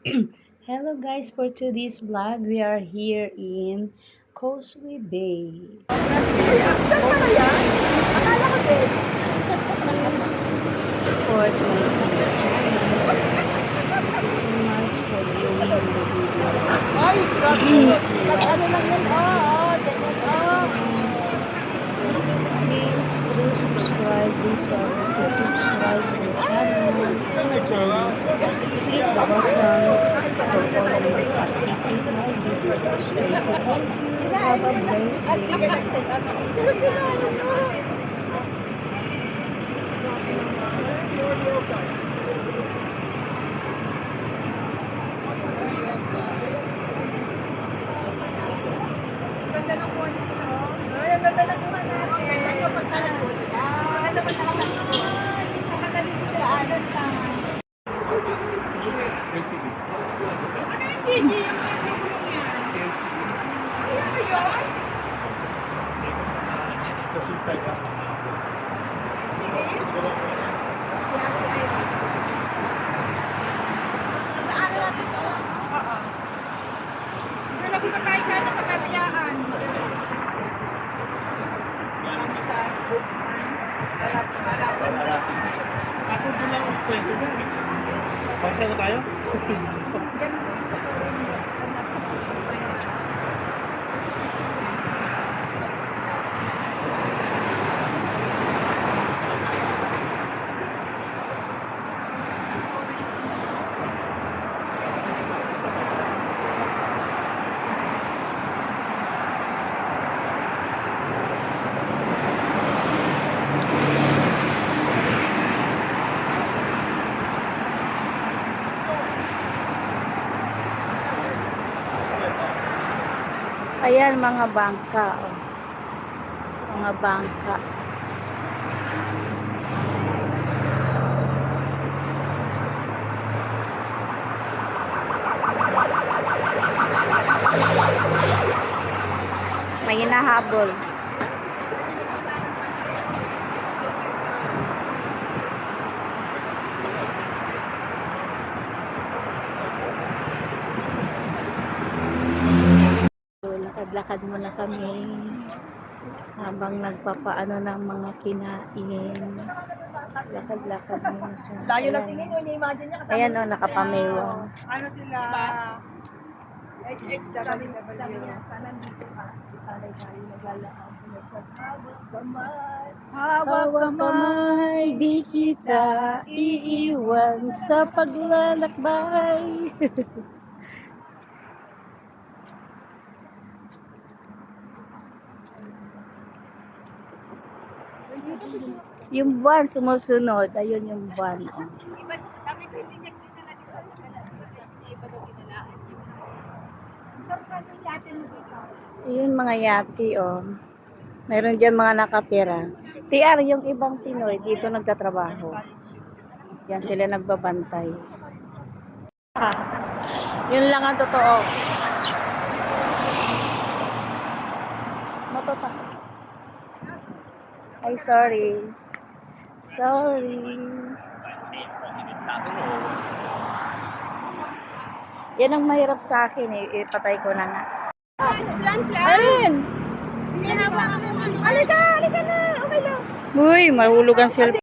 Hello guys, for today's vlog, we are here in Causeway Bay. Please support my channel. Thank you so much for viewing my videos. Ay, grabe. Nag-ano lang yan. Please do subscribe. Those who are not to subscribe to my channel. Click the button for always updated my videos. Thank you. Have a blessed day. Ako din lang ang kwento mo. Pagsaya na tayo? Ayan, mga bangka. Oh. Mga bangka. May hinahabol. Lakad-lakad muna kami habang nagpapaano ng mga kinain. Lakad-lakad muna siya. Layo lang tingin nyo, ni-imagine niya kasama. Ayan o, nakapamewa. Ano sila? HH sabi niya, sana dito ka. Sanay tayo naglalaan. Hawak kamay, di kita iiwan sa paglalakbay. Yung buwan sumusunod, ayun yung buwan. Oh. Iba, sabi ko hindi niya dinala dito. Sabi niya iba daw dinalaan. Sabi yung yate mo dito. Yun mga yati, oh. Meron dyan mga nakatira. PR, yung ibang Pinoy, dito nagtatrabaho. Yan sila nagbabantay. Yun lang ang totoo. Matota. Ay, sorry. Sorry. Yan ang mahirap sa akin eh. Ipatay ko na nga. Arin! Halika! Halika na! Okay lang. Uy, mahulog ang cellphone.